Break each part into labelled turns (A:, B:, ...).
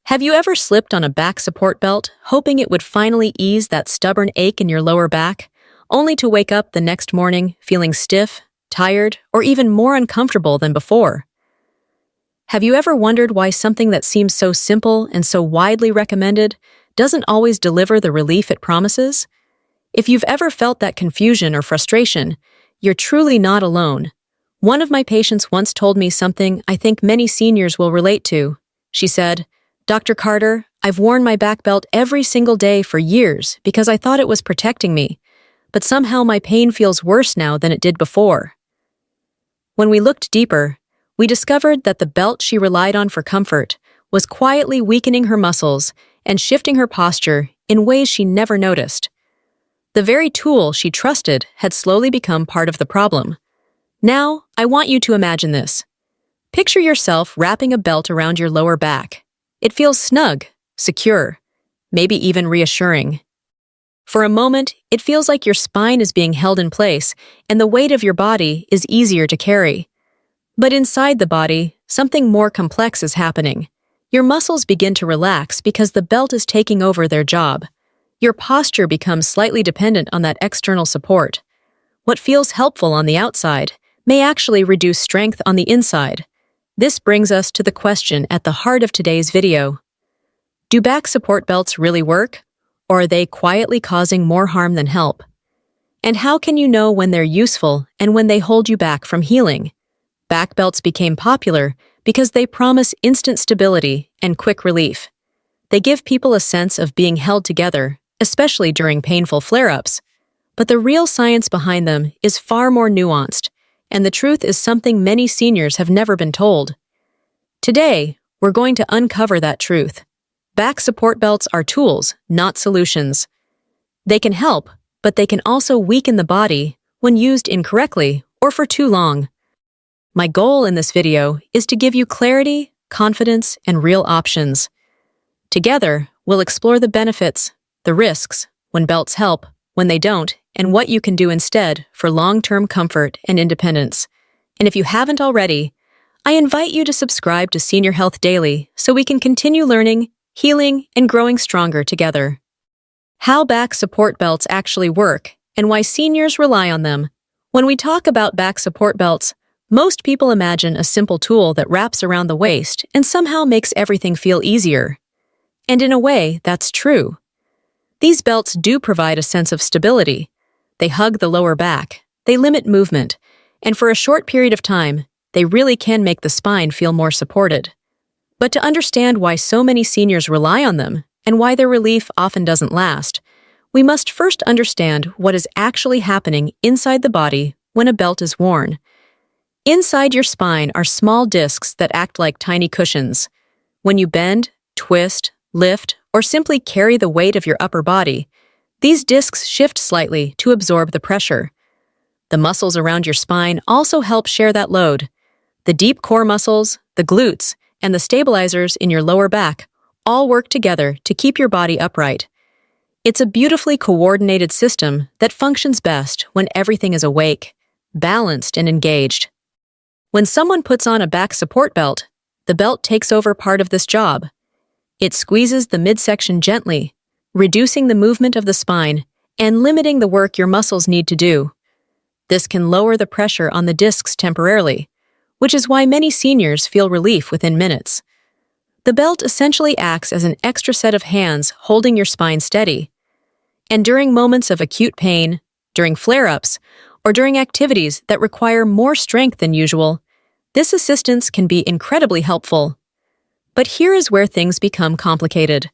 A: Have you ever slipped on a back support belt, hoping it would finally ease that stubborn ache in your lower back, only to wake up the next morning feeling stiff, tired, or even more uncomfortable than before? Have you ever wondered why something that seems so simple and so widely recommended doesn't always deliver the relief it promises? If you've ever felt that confusion or frustration, you're truly not alone. One of my patients once told me something I think many seniors will relate to. She said, "Dr. Carter, I've worn my back belt every single day for years because I thought it was protecting me, but somehow my pain feels worse now than it did before." When we looked deeper, we discovered that the belt she relied on for comfort was quietly weakening her muscles and shifting her posture in ways she never noticed. The very tool she trusted had slowly become part of the problem. Now, I want you to imagine this. Picture yourself wrapping a belt around your lower back. It feels snug, secure, maybe even reassuring. For a moment, it feels like your spine is being held in place and the weight of your body is easier to carry. But inside the body, something more complex is happening. Your muscles begin to relax because the belt is taking over their job. Your posture becomes slightly dependent on that external support. What feels helpful on the outside may actually reduce strength on the inside. This brings us to the question at the heart of today's video. Do back support belts really work, or are they quietly causing more harm than help? And how can you know when they're useful and when they hold you back from healing? Back belts became popular because they promise instant stability and quick relief. They give people a sense of being held together, especially during painful flare-ups. But the real science behind them is far more nuanced, and the truth is something many seniors have never been told. Today, we're going to uncover that truth. Back support belts are tools, not solutions. They can help, but they can also weaken the body when used incorrectly or for too long. My goal in this video is to give you clarity, confidence, and real options. Together, we'll explore the benefits, the risks, when belts help, when they don't, and what you can do instead for long-term comfort and independence. And if you haven't already, I invite you to subscribe to Senior Health Daily so we can continue learning, healing, and growing stronger together. How back support belts actually work and why seniors rely on them. When we talk about back support belts, most people imagine a simple tool that wraps around the waist and somehow makes everything feel easier. And in a way, that's true. These belts do provide a sense of stability. They hug the lower back, they limit movement, and for a short period of time, they really can make the spine feel more supported. But to understand why so many seniors rely on them and why their relief often doesn't last, we must first understand what is actually happening inside the body when a belt is worn. Inside your spine are small discs that act like tiny cushions. When you bend, twist, lift, or simply carry the weight of your upper body, these discs shift slightly to absorb the pressure. The muscles around your spine also help share that load. The deep core muscles, the glutes, and the stabilizers in your lower back all work together to keep your body upright. It's a beautifully coordinated system that functions best when everything is awake, balanced, and engaged. When someone puts on a back support belt, the belt takes over part of this job. It squeezes the midsection gently, reducing the movement of the spine and limiting the work your muscles need to do. This can lower the pressure on the discs temporarily, which is why many seniors feel relief within minutes. The belt essentially acts as an extra set of hands holding your spine steady. And during moments of acute pain, during flare-ups, or during activities that require more strength than usual, this assistance can be incredibly helpful. But here is where things become complicated.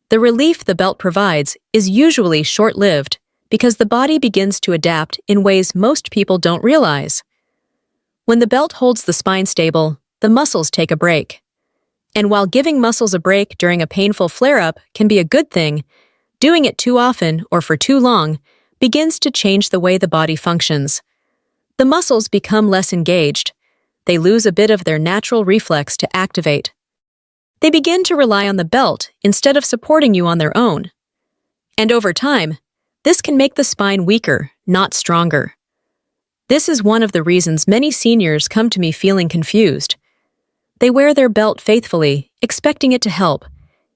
A: The relief the belt provides is usually short-lived because the body begins to adapt in ways most people don't realize. When the belt holds the spine stable, the muscles take a break. And while giving muscles a break during a painful flare-up can be a good thing, doing it too often or for too long begins to change the way the body functions. The muscles become less engaged. They lose a bit of their natural reflex to activate. They begin to rely on the belt instead of supporting you on their own. And over time, this can make the spine weaker, not stronger. This is one of the reasons many seniors come to me feeling confused. They wear their belt faithfully, expecting it to help,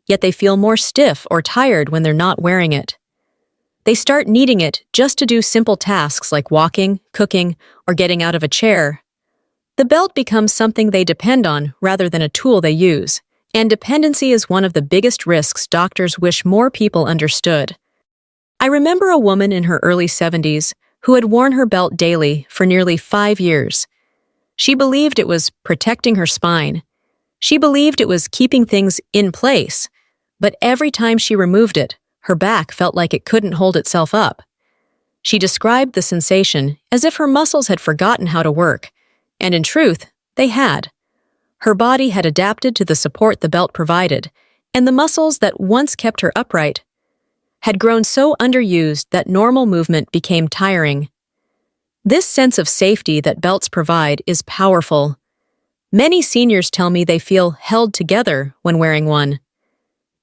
A: yet they feel more stiff or tired when they're not wearing it. They start needing it just to do simple tasks like walking, cooking, or getting out of a chair. The belt becomes something they depend on rather than a tool they use, and dependency is one of the biggest risks doctors wish more people understood. I remember a woman in her early 70s who had worn her belt daily for nearly 5 years. She believed it was protecting her spine. She believed it was keeping things in place, but every time she removed it, her back felt like it couldn't hold itself up. She described the sensation as if her muscles had forgotten how to work, and in truth, they had. Her body had adapted to the support the belt provided, and the muscles that once kept her upright had grown so underused that normal movement became tiring. This sense of safety that belts provide is powerful. Many seniors tell me they feel held together when wearing one.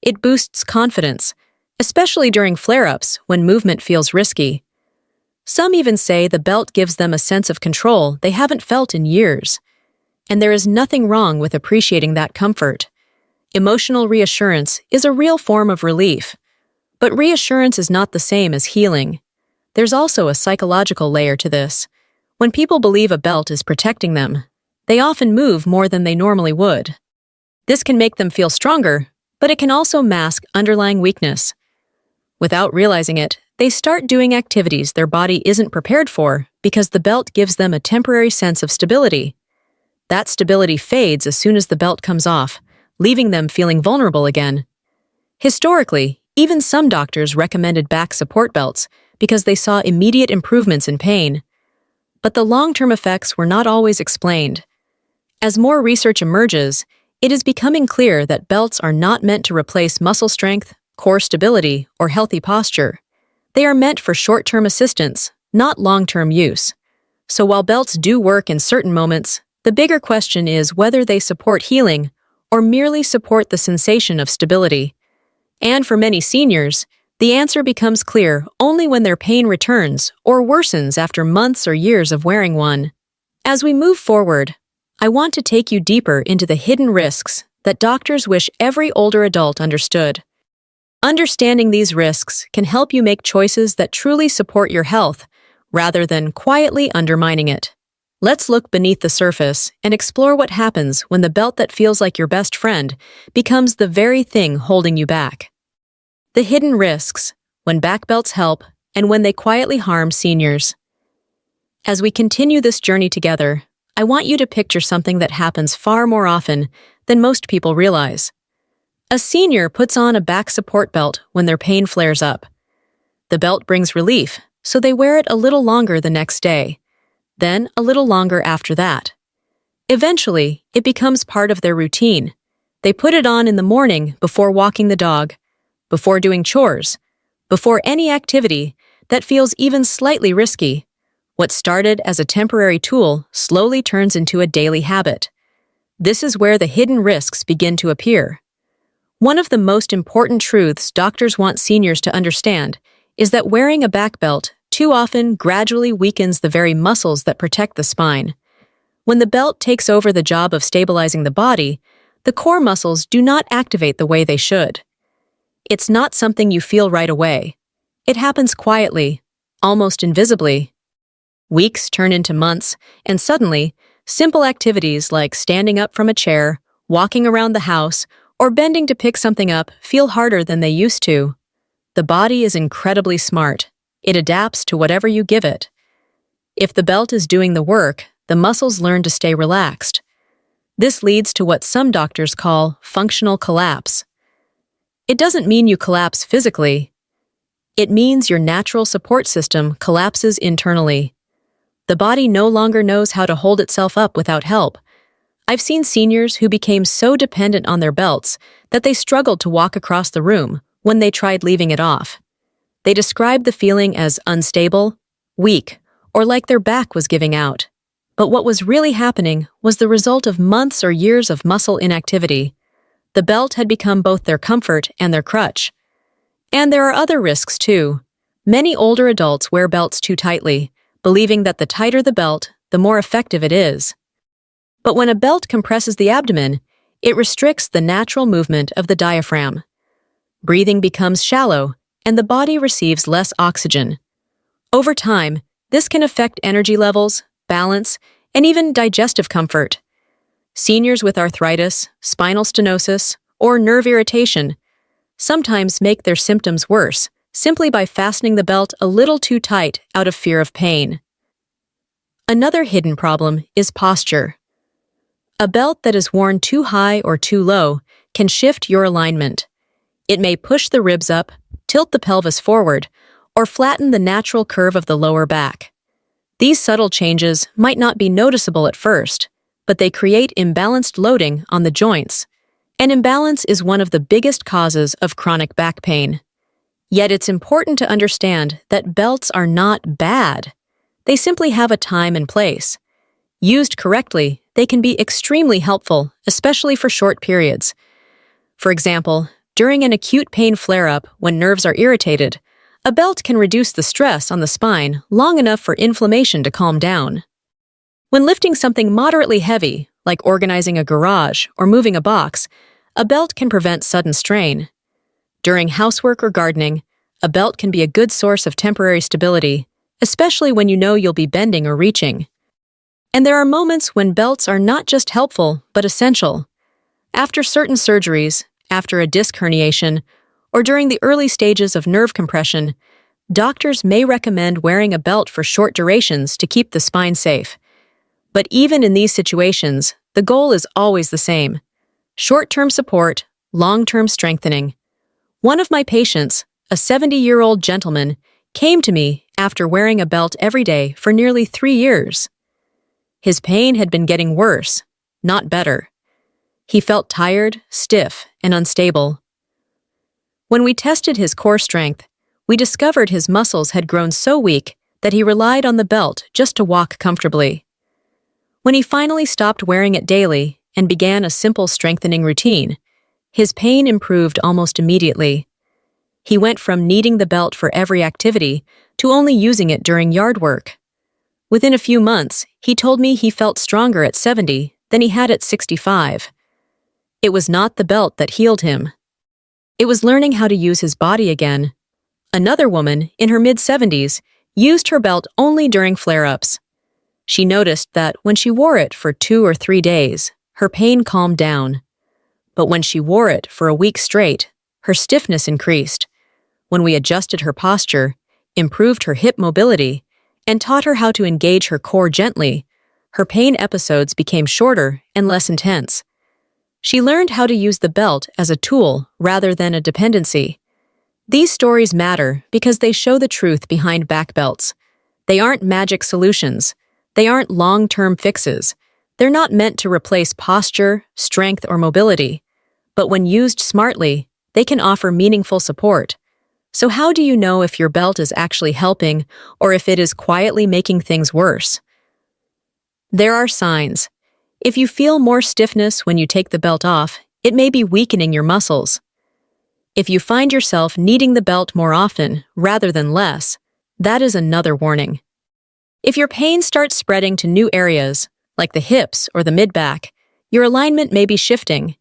A: It boosts confidence, especially during flare-ups when movement feels risky. Some even say the belt gives them a sense of control they haven't felt in years. And there is nothing wrong with appreciating that comfort. Emotional reassurance is a real form of relief. But reassurance is not the same as healing. There's also a psychological layer to this. When people believe a belt is protecting them, they often move more than they normally would. This can make them feel stronger, but it can also mask underlying weakness. Without realizing it, they start doing activities their body isn't prepared for because the belt gives them a temporary sense of stability. That stability fades as soon as the belt comes off, leaving them feeling vulnerable again. Historically, even some doctors recommended back support belts because they saw immediate improvements in pain. But the long-term effects were not always explained. As more research emerges, it is becoming clear that belts are not meant to replace muscle strength, core stability, or healthy posture. They are meant for short-term assistance, not long-term use. So while belts do work in certain moments, the bigger question is whether they support healing or merely support the sensation of stability. And for many seniors, the answer becomes clear only when their pain returns or worsens after months or years of wearing one. As we move forward, I want to take you deeper into the hidden risks that doctors wish every older adult understood. Understanding these risks can help you make choices that truly support your health, rather than quietly undermining it. Let's look beneath the surface and explore what happens when the belt that feels like your best friend becomes the very thing holding you back. The hidden risks, when back belts help, and when they quietly harm seniors. As we continue this journey together, I want you to picture something that happens far more often than most people realize. A senior puts on a back support belt when their pain flares up. The belt brings relief, so they wear it a little longer the next day, then a little longer after that. Eventually, it becomes part of their routine. They put it on in the morning before walking the dog, before doing chores, before any activity that feels even slightly risky. What started as a temporary tool slowly turns into a daily habit. This is where the hidden risks begin to appear. One of the most important truths doctors want seniors to understand is that wearing a back belt too often gradually weakens the very muscles that protect the spine. When the belt takes over the job of stabilizing the body, the core muscles do not activate the way they should. It's not something you feel right away. It happens quietly, almost invisibly. Weeks turn into months, and suddenly, simple activities like standing up from a chair, walking around the house, or bending to pick something up feel harder than they used to. The body is incredibly smart. It adapts to whatever you give it. If the belt is doing the work, the muscles learn to stay relaxed. This leads to what some doctors call functional collapse. It doesn't mean you collapse physically. It means your natural support system collapses internally. The body no longer knows how to hold itself up without help. I've seen seniors who became so dependent on their belts that they struggled to walk across the room when they tried leaving it off. They described the feeling as unstable, weak, or like their back was giving out. But what was really happening was the result of months or years of muscle inactivity. The belt had become both their comfort and their crutch. And there are other risks too. Many older adults wear belts too tightly, believing that the tighter the belt, the more effective it is. But when a belt compresses the abdomen, it restricts the natural movement of the diaphragm. breathing becomes shallow, and the body receives less oxygen. Over time, this can affect energy levels, balance, and even digestive comfort. Seniors with arthritis, spinal stenosis, or nerve irritation sometimes make their symptoms worse simply by fastening the belt a little too tight out of fear of pain. Another hidden problem is posture. A belt that is worn too high or too low can shift your alignment. It may push the ribs up, tilt the pelvis forward, or flatten the natural curve of the lower back. These subtle changes might not be noticeable at first, but they create imbalanced loading on the joints. An imbalance is one of the biggest causes of chronic back pain. Yet it's important to understand that belts are not bad. They simply have a time and place. Used correctly, they can be extremely helpful, especially for short periods. For example, during an acute pain flare-up when nerves are irritated, a belt can reduce the stress on the spine long enough for inflammation to calm down. When lifting something moderately heavy, like organizing a garage or moving a box, a belt can prevent sudden strain. During housework or gardening, a belt can be a good source of temporary stability, especially when you know you'll be bending or reaching. And there are moments when belts are not just helpful, but essential. After certain surgeries, after a disc herniation, or during the early stages of nerve compression, doctors may recommend wearing a belt for short durations to keep the spine safe. But even in these situations, the goal is always the same: short-term support, long-term strengthening. One of my patients, a 70-year-old gentleman, came to me after wearing a belt every day for nearly 3 years. His pain had been getting worse, not better. He felt tired, stiff, and unstable. When we tested his core strength, we discovered his muscles had grown so weak that he relied on the belt just to walk comfortably. When he finally stopped wearing it daily and began a simple strengthening routine, his pain improved almost immediately. He went from needing the belt for every activity to only using it during yard work. Within a few months, he told me he felt stronger at 70 than he had at 65. It was not the belt that healed him. It was learning how to use his body again. Another woman, in her mid-70s, used her belt only during flare-ups. She noticed that when she wore it for 2 or 3 days, her pain calmed down. But when she wore it for a week straight, her stiffness increased. When we adjusted her posture, improved her hip mobility, and taught her how to engage her core gently, her pain episodes became shorter and less intense. She learned how to use the belt as a tool rather than a dependency. These stories matter because they show the truth behind back belts. They aren't magic solutions. They aren't long-term fixes. They're not meant to replace posture, strength, or mobility. But when used smartly, they can offer meaningful support. So how do you know if your belt is actually helping or if it is quietly making things worse? There are signs. If you feel more stiffness when you take the belt off, it may be weakening your muscles. If you find yourself needing the belt more often rather than less, that is another warning. If your pain starts spreading to new areas, like the hips or the mid-back, your alignment may be shifting.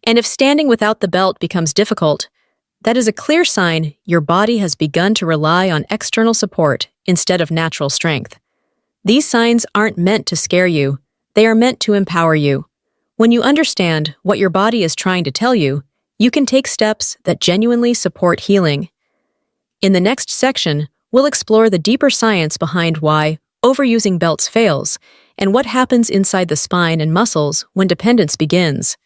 A: And if standing without the belt becomes difficult, that is a clear sign your body has begun to rely on external support instead of natural strength. These signs aren't meant to scare you. They are meant to empower you. When you understand what your body is trying to tell you, you can take steps that genuinely support healing. In the next section, we'll explore the deeper science behind why overusing belts fails and what happens inside the spine and muscles when dependence begins.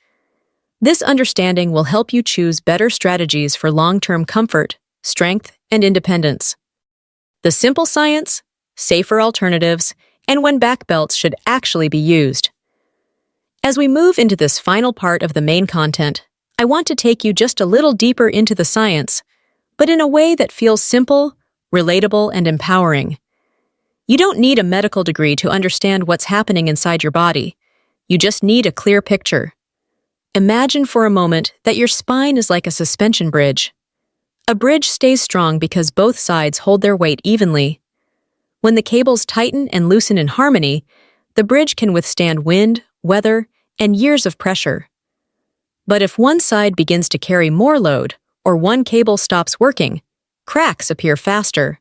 A: This understanding will help you choose better strategies for long-term comfort, strength, and independence. The simple science, safer alternatives, and when back belts should actually be used. As we move into this final part of the main content, I want to take you just a little deeper into the science, but in a way that feels simple, relatable, and empowering. You don't need a medical degree to understand what's happening inside your body. You just need a clear picture. Imagine for a moment that your spine is like a suspension bridge. A bridge stays strong because both sides hold their weight evenly. When the cables tighten and loosen in harmony, the bridge can withstand wind, weather, and years of pressure. But if one side begins to carry more load, or one cable stops working, cracks appear faster.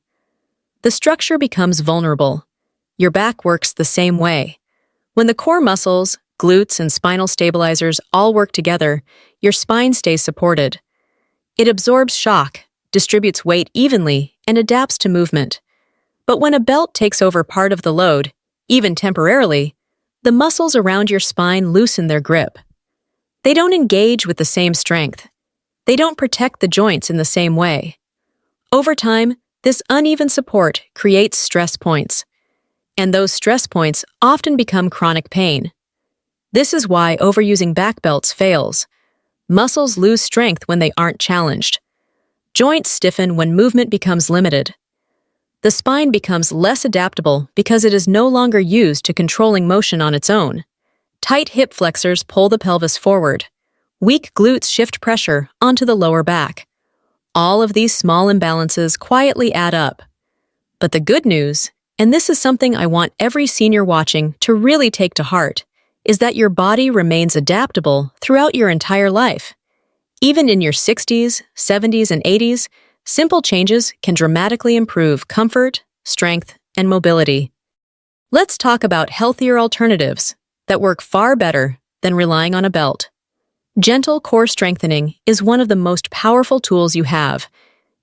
A: The structure becomes vulnerable. Your back works the same way. When the core muscles, glutes, and spinal stabilizers all work together, your spine stays supported. It absorbs shock, distributes weight evenly, and adapts to movement. But when a belt takes over part of the load, even temporarily, the muscles around your spine loosen their grip. They don't engage with the same strength. They don't protect the joints in the same way. Over time, this uneven support creates stress points, and those stress points often become chronic pain. This is why overusing back belts fails. Muscles lose strength when they aren't challenged. Joints stiffen when movement becomes limited. The spine becomes less adaptable because it is no longer used to controlling motion on its own. Tight hip flexors pull the pelvis forward. Weak glutes shift pressure onto the lower back. All of these small imbalances quietly add up. But the good news, and this is something I want every senior watching to really take to heart, is that your body remains adaptable throughout your entire life. Even in your 60s, 70s, and 80s, simple changes can dramatically improve comfort, strength, and mobility. Let's talk about healthier alternatives that work far better than relying on a belt. Gentle core strengthening is one of the most powerful tools you have,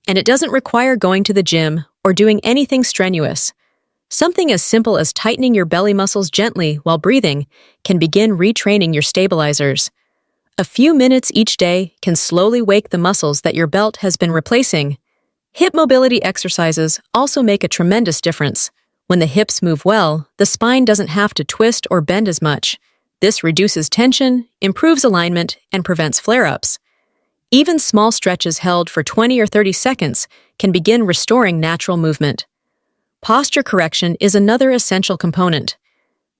A: and it doesn't require going to the gym or doing anything strenuous. Something as simple as tightening your belly muscles gently while breathing can begin retraining your stabilizers. A few minutes each day can slowly wake the muscles that your belt has been replacing. Hip mobility exercises also make a tremendous difference. When the hips move well, the spine doesn't have to twist or bend as much. This reduces tension, improves alignment, and prevents flare-ups. Even small stretches held for 20 or 30 seconds can begin restoring natural movement. Posture correction is another essential component.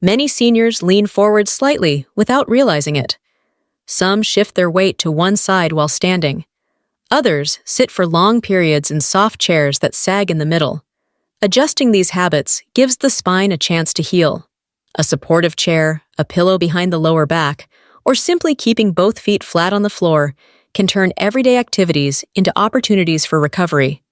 A: Many seniors lean forward slightly without realizing it. Some shift their weight to one side while standing. Others sit for long periods in soft chairs that sag in the middle. Adjusting these habits gives the spine a chance to heal. A supportive chair, a pillow behind the lower back, or simply keeping both feet flat on the floor can turn everyday activities into opportunities for recovery.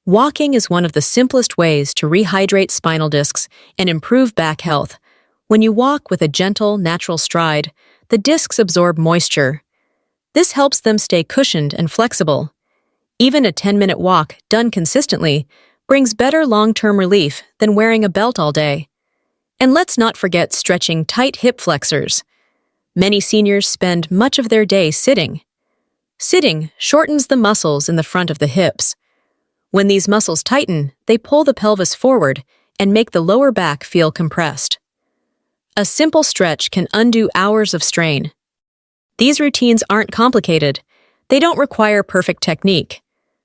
A: Walking is one of the simplest ways to rehydrate spinal discs and improve back health. When you walk with a gentle, natural stride, the discs absorb moisture. This helps them stay cushioned and flexible. Even a 10-minute walk done consistently brings better long-term relief than wearing a belt all day. And let's not forget stretching tight hip flexors. Many seniors spend much of their day sitting. Sitting shortens the muscles in the front of the hips. When these muscles tighten, they pull the pelvis forward and make the lower back feel compressed. A simple stretch can undo hours of strain. These routines aren't complicated. They don't require perfect technique.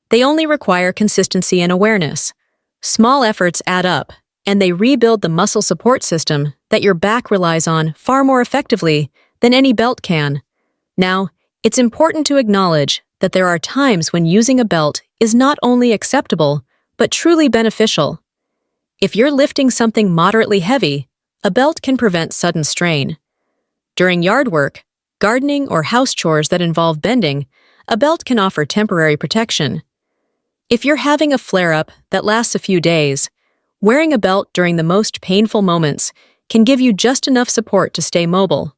A: They only require consistency and awareness. Small efforts add up, and they rebuild the muscle support system that your back relies on far more effectively than any belt can. Now, it's important to acknowledge that there are times when using a belt is not only acceptable, but truly beneficial. If you're lifting something moderately heavy, a belt can prevent sudden strain. During yard work, gardening, or house chores that involve bending, a belt can offer temporary protection. If you're having a flare-up that lasts a few days, wearing a belt during the most painful moments can give you just enough support to stay mobile.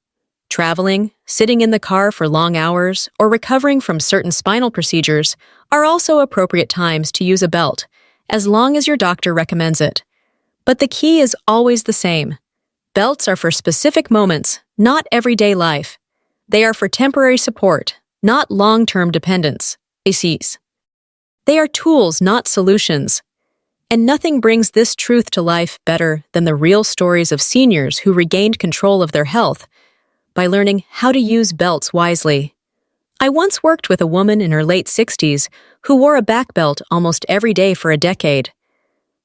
A: Traveling, sitting in the car for long hours, or recovering from certain spinal procedures are also appropriate times to use a belt, as long as your doctor recommends it. But the key is always the same. Belts are for specific moments, not everyday life. They are for temporary support, not long-term dependence. ACs. They are tools, not solutions. And nothing brings this truth to life better than the real stories of seniors who regained control of their health by learning how to use belts wisely. I once worked with a woman in her late 60s who wore a back belt almost every day for a decade.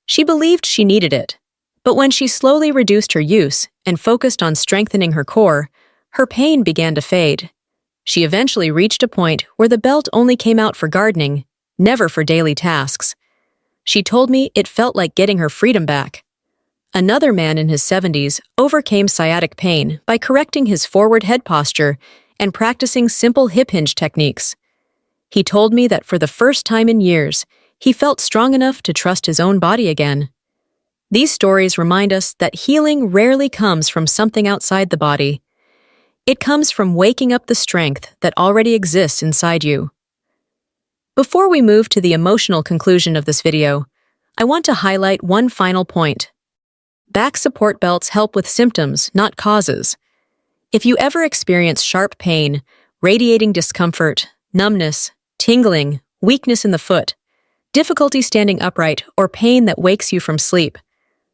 A: She believed she needed it, but when she slowly reduced her use and focused on strengthening her core, her pain began to fade. She eventually reached a point where the belt only came out for gardening, never for daily tasks. She told me it felt like getting her freedom back. Another man in his 70s overcame sciatic pain by correcting his forward head posture and practicing simple hip hinge techniques. He told me that for the first time in years, he felt strong enough to trust his own body again. These stories remind us that healing rarely comes from something outside the body. It comes from waking up the strength that already exists inside you. Before we move to the emotional conclusion of this video, I want to highlight one final point. Back support belts help with symptoms, not causes. If you ever experience sharp pain, radiating discomfort, numbness, tingling, weakness in the foot, difficulty standing upright, or pain that wakes you from sleep,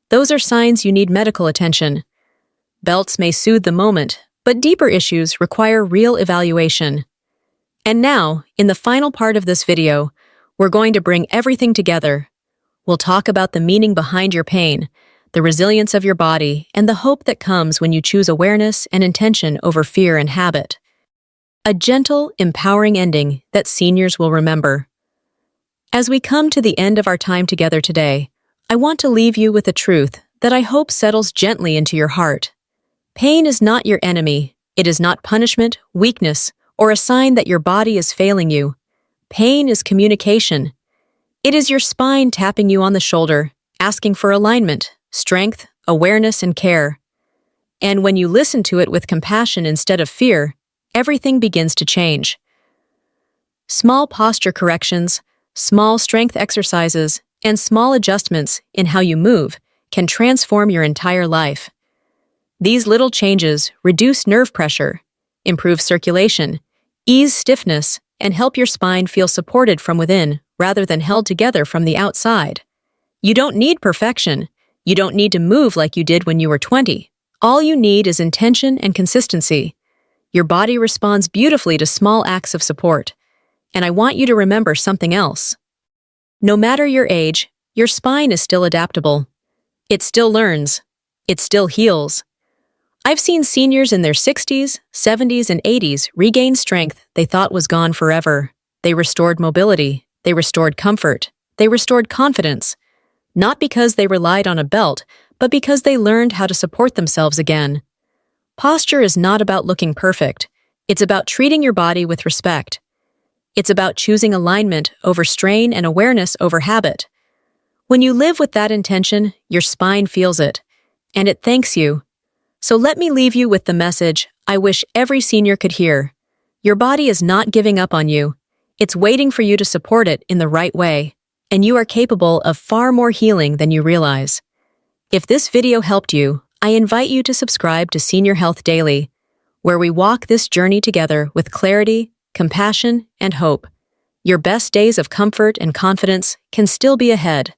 A: those are signs you need medical attention. Belts may soothe the moment, but deeper issues require real evaluation. And now, in the final part of this video, we're going to bring everything together. We'll talk about the meaning behind your pain, the resilience of your body, and the hope that comes when you choose awareness and intention over fear and habit. A gentle, empowering ending that seniors will remember. As we come to the end of our time together today, I want to leave you with a truth that I hope settles gently into your heart. Pain is not your enemy. It is not punishment, weakness, or a sign that your body is failing you. Pain is communication. It is your spine tapping you on the shoulder, asking for alignment, strength, awareness, and care. And when you listen to it with compassion instead of fear, everything begins to change. Small posture corrections, small strength exercises, and small adjustments in how you move can transform your entire life. These little changes reduce nerve pressure, improve circulation, ease stiffness, and help your spine feel supported from within rather than held together from the outside. You don't need perfection. You don't need to move like you did when you were 20. All you need is intention and consistency. Your body responds beautifully to small acts of support. And I want you to remember something else. No matter your age, your spine is still adaptable. It still learns. It still heals. I've seen seniors in their 60s, 70s, and 80s regain strength they thought was gone forever. They restored mobility. They restored comfort. They restored confidence. Not because they relied on a belt, but because they learned how to support themselves again. Posture is not about looking perfect. It's about treating your body with respect. It's about choosing alignment over strain and awareness over habit. When you live with that intention, your spine feels it, and it thanks you. So let me leave you with the message I wish every senior could hear. Your body is not giving up on you. It's waiting for you to support it in the right way, and you are capable of far more healing than you realize. If this video helped you, I invite you to subscribe to Senior Health Daily, where we walk this journey together with clarity, compassion, and hope. Your best days of comfort and confidence can still be ahead.